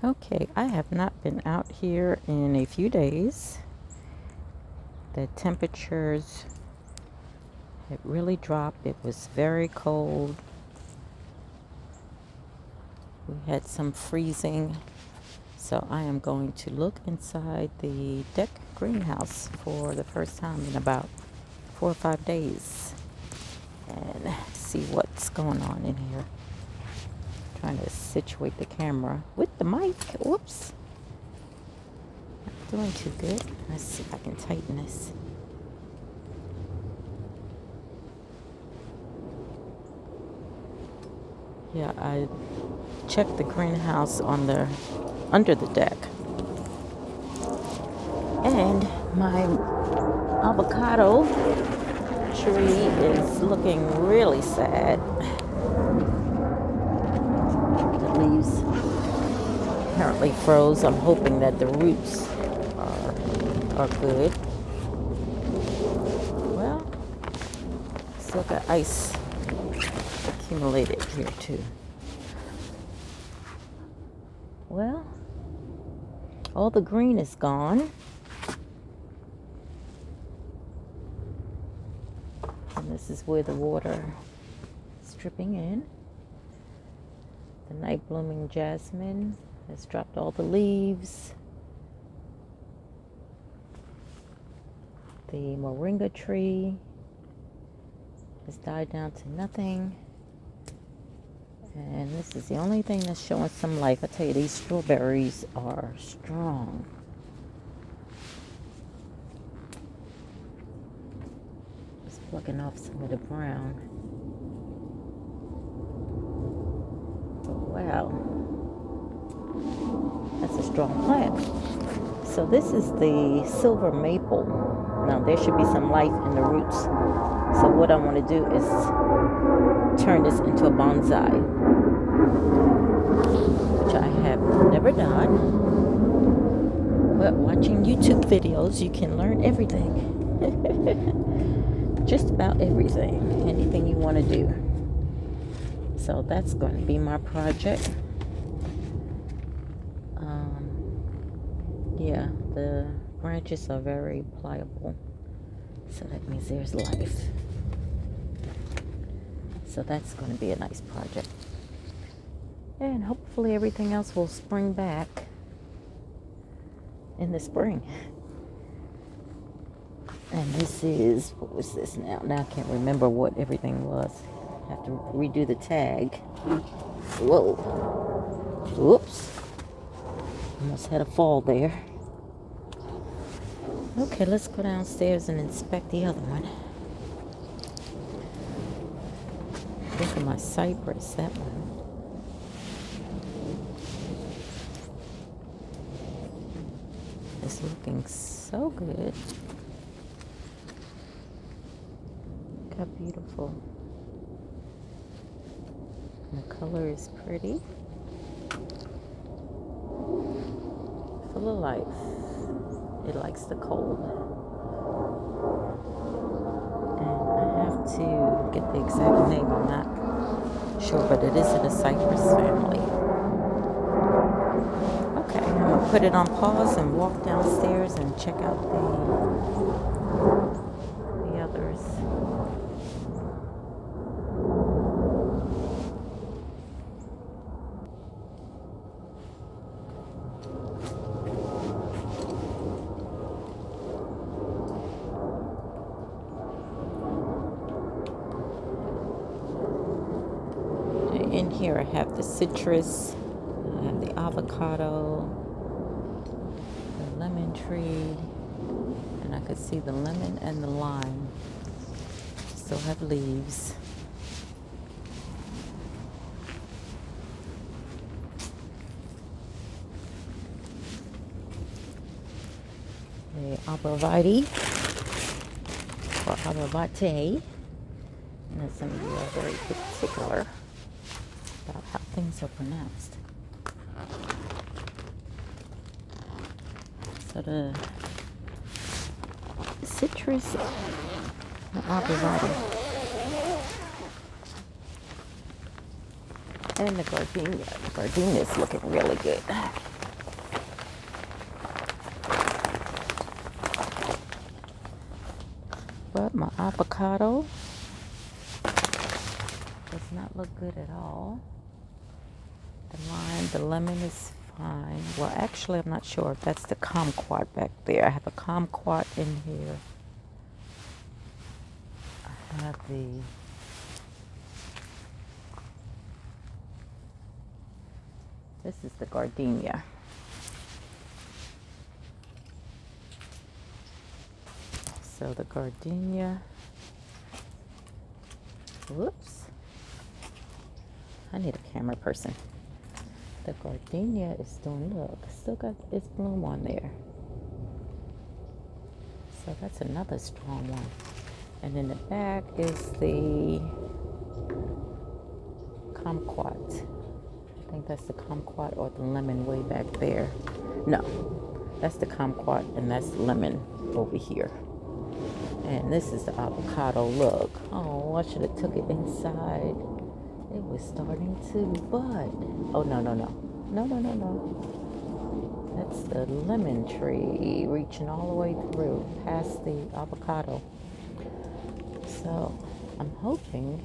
Okay, I have not been out here in a few days. The temperatures had really dropped. It was very cold. We had some freezing. So I am going to look inside the deck greenhouse for the first time in about 4 or 5 days and see what's going on in here. Trying to situate the camera with the mic. Whoops. Not doing too good. Let's see if I can tighten this. Yeah, I checked the greenhouse on the under the deck. And my avocado tree is looking really sad. The leaves apparently froze. I'm hoping that the roots are good. Well, still got ice accumulated here too. Well, all the green is gone. And this is where the water is dripping in. The night blooming jasmine has dropped all the leaves. The moringa tree has died down to nothing. And this is the only thing that's showing some life. I tell you, these strawberries are strong. Just plucking off some of the brown. Wow. That's a strong plant. So this is the silver maple. Now there should be some life in the roots. So what I want to do is turn this into a bonsai, which I have never done. But watching YouTube videos, you can learn everything. Just about everything. Anything you want to do. So that's going to be my project. Yeah, the branches are very pliable. So that means there's life. So that's going to be a nice project. And hopefully everything else will spring back in the spring. And this is, what was this now? Now I can't remember what everything was. I have to redo the tag. Whoa. Whoops. Almost had a fall there. Okay, let's go downstairs and inspect the other one. Look at my cypress, that one. It's looking so good. Look how beautiful. And the color is pretty. Full of life. It likes the cold. And I have to get the exact name. I'm not sure, but it is in the cypress family. Okay, I'm going to put it on pause and walk downstairs and check out the others. In here I have the citrus, I have the avocado, the lemon tree, and I could see the lemon and the lime still have leaves. The abravite, or abravate, and some of you are very particular about how things are pronounced. So the citrus, the abravate, and the gardenia. The gardenia is looking really good. avocado does not look good at all. The lemon is fine. Well, actually, I'm not sure if that's the kumquat back there. I have a kumquat in here. I have this is the gardenia. So the gardenia, whoops, I need a camera person. The gardenia is doing, look, still got its bloom on there. So that's another strong one. And in the back is the kumquat. I think that's the kumquat or the lemon way back there. No, that's the kumquat and that's lemon over here. And this is the avocado. Look. Oh, I should have took it inside. It was starting to bud. Oh, no. That's the lemon tree reaching all the way through past the avocado. So I'm hoping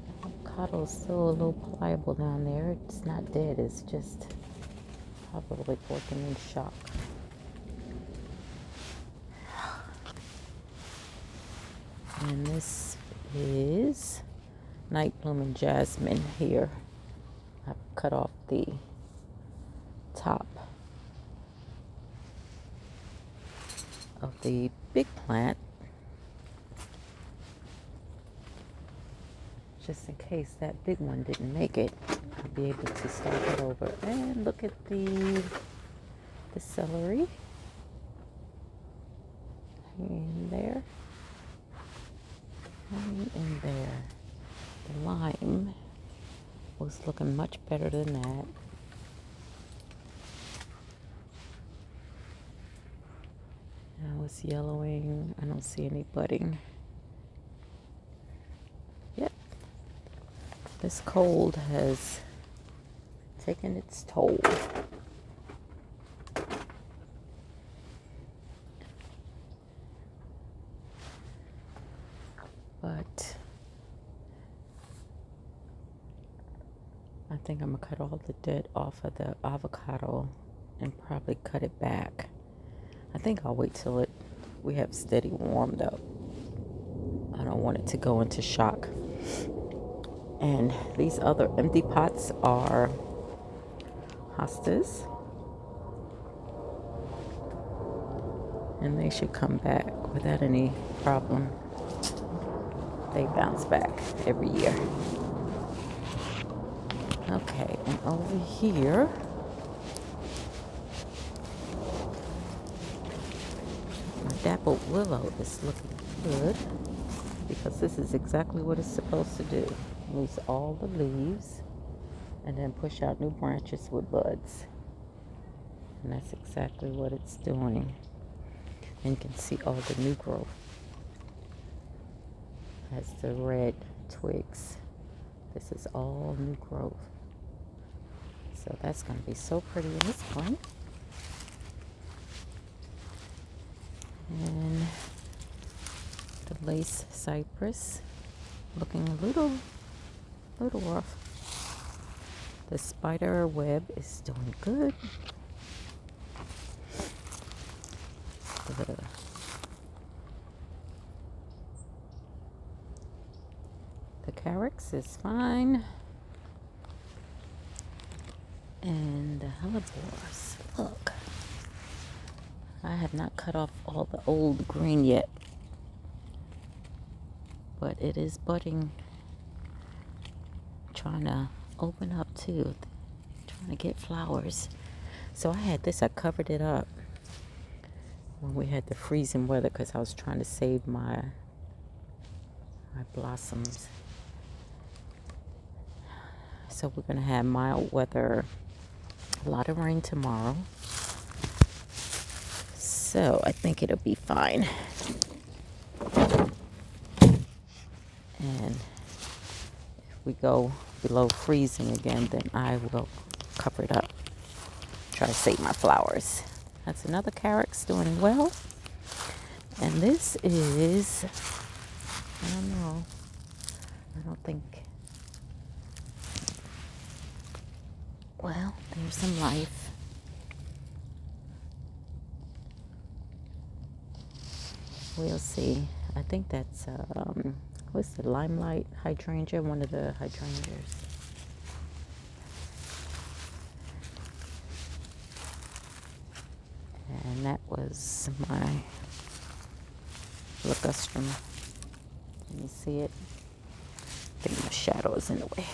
the avocado is still a little pliable down there. It's not dead. It's just probably working in shock. And this is night blooming jasmine here. I've cut off the top of the big plant just in case that big one didn't make it. I'll be able to start it over. And look at the celery hanging there. In there. The lime was looking much better than that. Now it's yellowing. I don't see any budding. Yep. This cold has taken its toll. But I think I'm going to cut all the dead off of the avocado and probably cut it back. I think I'll wait till we have steady warmed up. I don't want it to go into shock. And these other empty pots are hostas. And they should come back without any problem. They bounce back every year. Okay, and over here, my dappled willow is looking good because this is exactly what it's supposed to do. Lose all the leaves and then push out new branches with buds. And that's exactly what it's doing. And you can see all the new growth. Has the red twigs. This is all new growth. So that's going to be so pretty in the spring. And the lace cypress looking a little rough. The spider web is doing good. The carex is fine. And the hellebores, look. I have not cut off all the old green yet. But it is budding. Trying to open up too. Trying to get flowers. So I had this, I covered it up when we had the freezing weather because I was trying to save my blossoms. So we're going to have mild weather, a lot of rain tomorrow. So I think it'll be fine. And if we go below freezing again, then I will cover it up. Try to save my flowers. That's another carex doing well. And this is, I don't know, I don't think, well, there's some life. We'll see. I think that's, what's the limelight hydrangea? One of the hydrangeas. And that was my ligustrum. Can you see it? I think the shadow is in the way.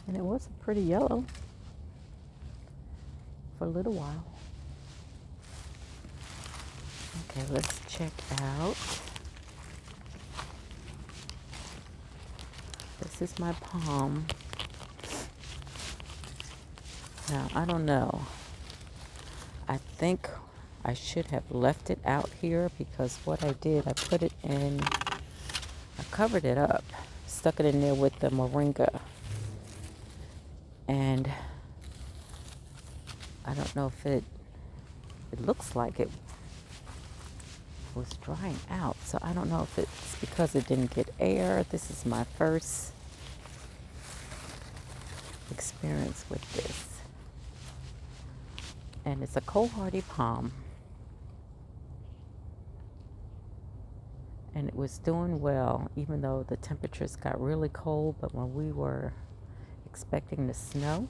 And it was a pretty yellow for a little while. Okay, let's check out. This is my palm. Now, I don't know. I think I should have left it out here because what I did, I put it in, I covered it up, stuck it in there with the moringa. And I don't know if it looks like it was drying out. So I don't know if it's because it didn't get air. This is my first experience with this. And it's a cold hardy palm. And it was doing well, even though the temperatures got really cold. But when we were expecting the snow,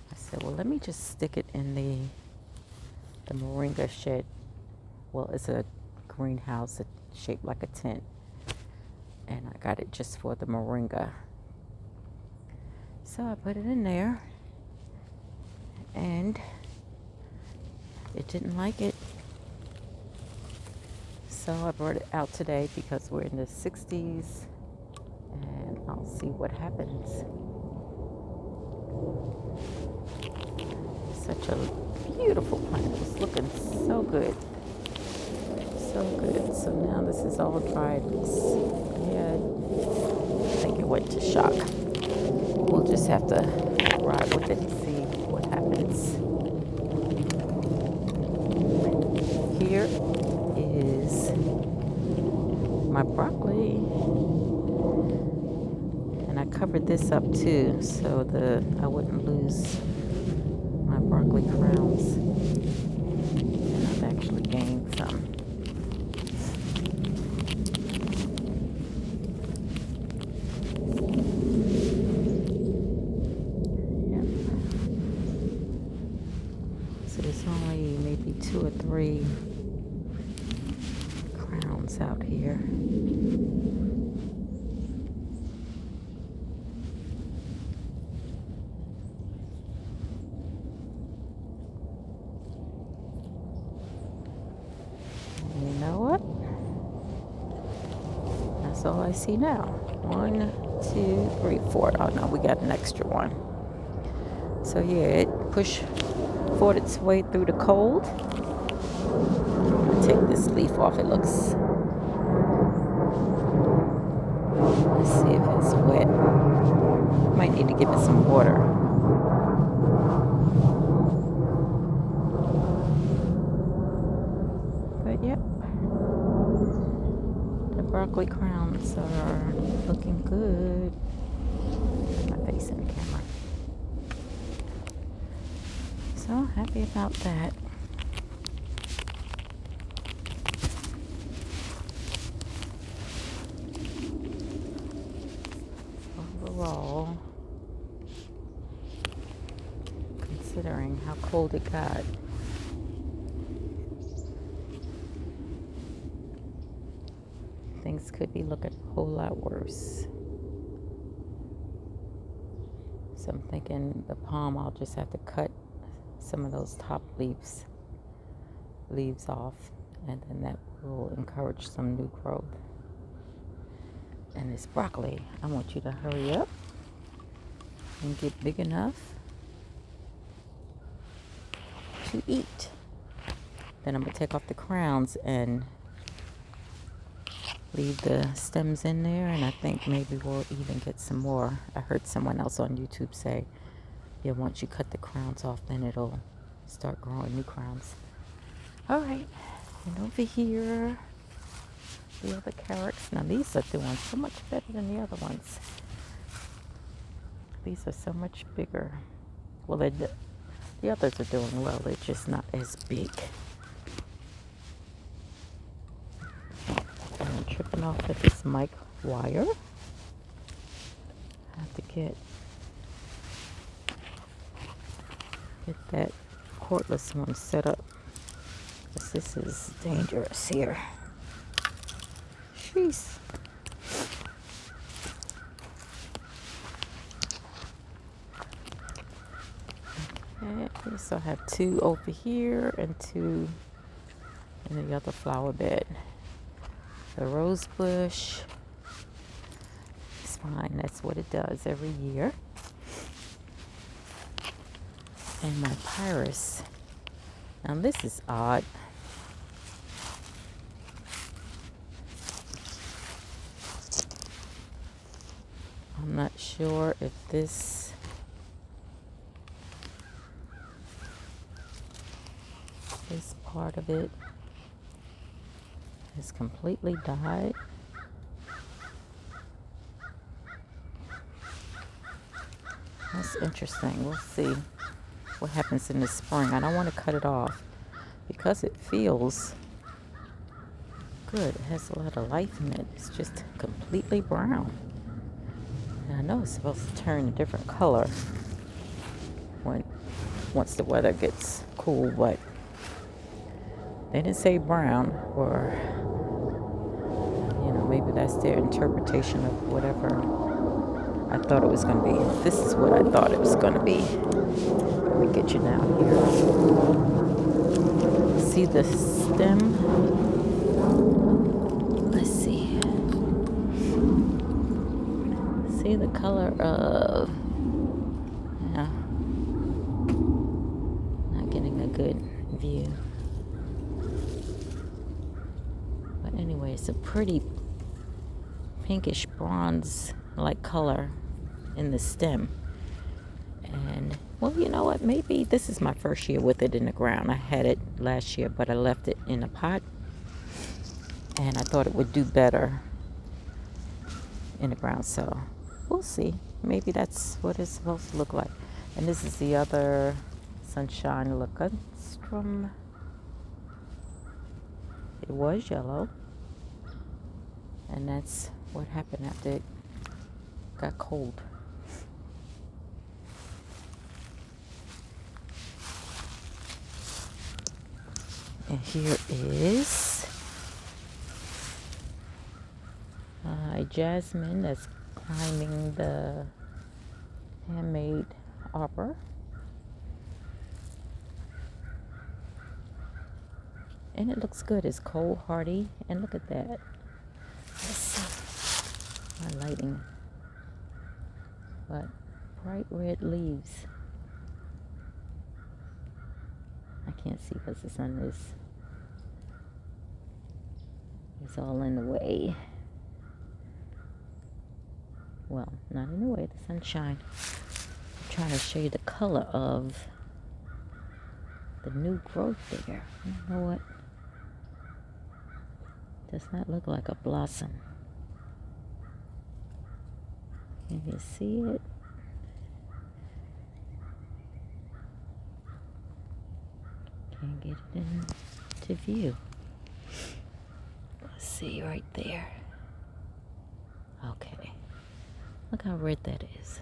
I said, well, let me just stick it in the moringa shed. Well, it's a greenhouse shaped like a tent. And I got it just for the moringa. So I put it in there. And it didn't like it. So I brought it out today because we're in the 60s. And I'll see what happens. Such a beautiful plant. It's looking so good. So good. So now this is all dried. Yeah, I think it went to shock. We'll just have to ride with it and see what happens. Here is my broccoli. And I covered this up too so I wouldn't lose my broccoli crowns. And I've actually gained some. Yep. So there's only maybe 2 or 3 crowns out here. You know what? That's all I see now. 1, 2, 3, 4. Oh no, we got an extra one. So yeah, it fought its way through the cold. I'll take this leaf off. It looks. Let's see if it's wet. Might need to give it some water. But yep. The broccoli crowns are looking good. Put my face in the camera. So happy about that. Overall, considering how cold it got, things could be looking a whole lot worse. So I'm thinking the palm, I'll just have to cut some of those top leaves off, and then that will encourage some new growth. And this broccoli, I want you to hurry up and get big enough to eat. Then I'm going to take off the crowns and leave the stems in there, and I think maybe we'll even get some more. I heard someone else on YouTube say, yeah, once you cut the crowns off, then it'll start growing new crowns. All right, and over here, the other carrots. Now these are doing so much better than the other ones. These are so much bigger. Well, the others are doing well. They're just not as big. I'm tripping off at this mic wire. I have to get that cordless one set up, because this is dangerous here. Jeez. Okay, so I have 2 over here and 2 in the other flower bed. The rose bush is fine. That's what it does every year. And my pyrus. Now this is odd. I'm not sure if this part of it is completely died. That's interesting. We'll see what happens in the spring. I don't want to cut it off because it feels good. It has a lot of life in it. It's just completely brown. And I know it's supposed to turn a different color once the weather gets cool, but they didn't say brown, or maybe that's their interpretation of whatever I thought it was going to be. This is what I thought it was going to be. Let me get you down here. See the stem? Let's see. See the color of... Yeah. Not getting a good view. But anyway, it's a pretty pinkish bronze like color in the stem. And well, you know what, maybe this is my first year with it in the ground. I had it last year, but I left it in a pot, and I thought it would do better in the ground. So we'll see. Maybe that's what it's supposed to look like. And this is the other Sunshine Lacustrum. It was yellow, and that's what happened after it got cold. And here is a jasmine that's climbing the handmade arbor. And it looks good. It's cold hardy. And look at that. Let's see. My lighting. But bright red leaves. I can't see because the sun is all in the way. Well, not in the way, the sunshine. I'm trying to show you the color of the new growth there. You know what? Does not look like a blossom. Can you see it? Can't get it into view. Let's see right there. Okay. Look how red that is.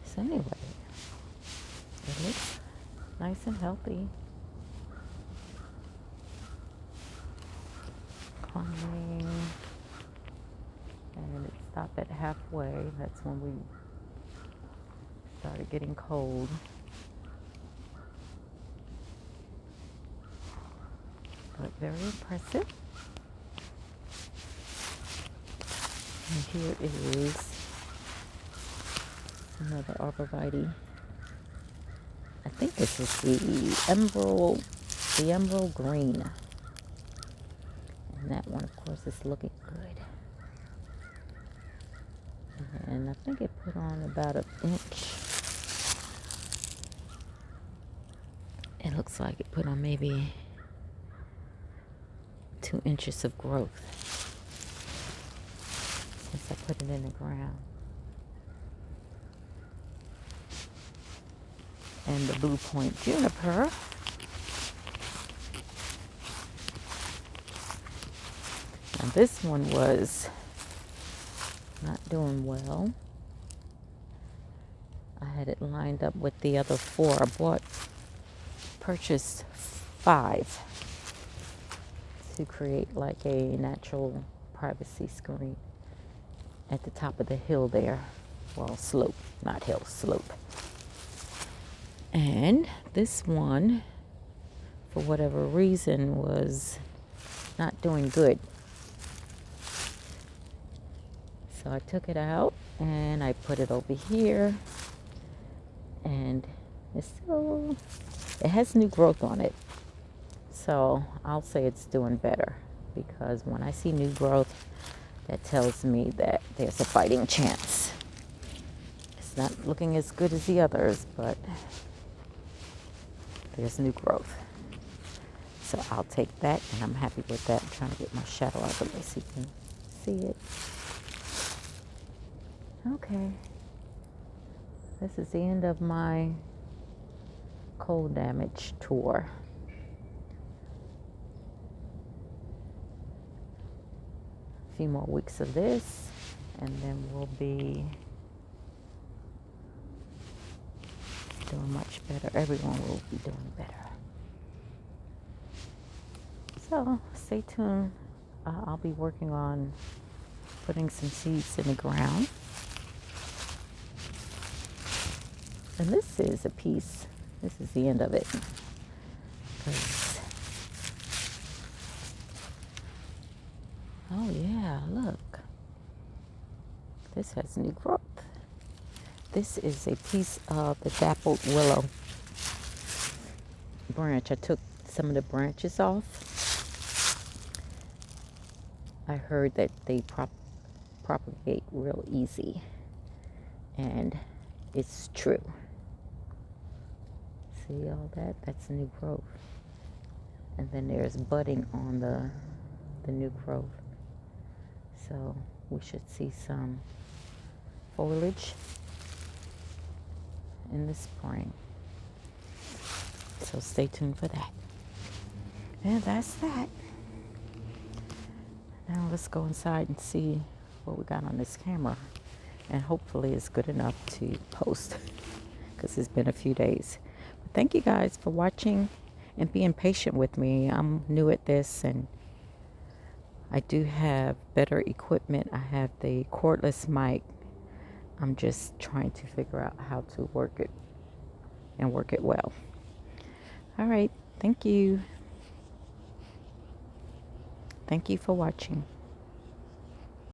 So anyway, it looks nice and healthy. Climbing. And it stopped at halfway. That's when we started getting cold. But very impressive. And here is another arborvitae. I think this is the emerald green. And that one, of course, is looking good. And I think it put on about 1 inch looks like it put on maybe 2 inches of growth since I put it in the ground. And the Blue Point Juniper now this one was not doing well. I had it lined up with the other 4. I purchased 5 to create like a natural privacy screen at the top of the hill there. Well, slope, not hill, slope. And this one, for whatever reason, was not doing good. So I took it out and I put it over here, and it has new growth on it. So I'll say it's doing better, because when I see new growth, that tells me that there's a fighting chance. It's not looking as good as the others, but there's new growth. So I'll take that, and I'm happy with that. I'm trying to get my shadow out of the way so you can see it. Okay. This is the end of my cold damage tour. A few more weeks of this, and then we'll be doing much better. Everyone will be doing better. So stay tuned. I'll be working on putting some seeds in the ground. And this is a piece. This is the end of it. Oh yeah, look. This has new growth. This is a piece of the dappled willow branch. I took some of the branches off. I heard that they propagate real easy. And it's true. See all that? That's new growth. And then there's budding on the new growth. So we should see some foliage in the spring. So stay tuned for that. And that's that. Now let's go inside and see what we got on this camera. And hopefully it's good enough to post, because it's been a few days. But thank you guys for watching and being patient with me. I'm new at this, and I do have better equipment. I have the cordless mic. I'm just trying to figure out how to work it and work it well. All right. Thank you. Thank you for watching.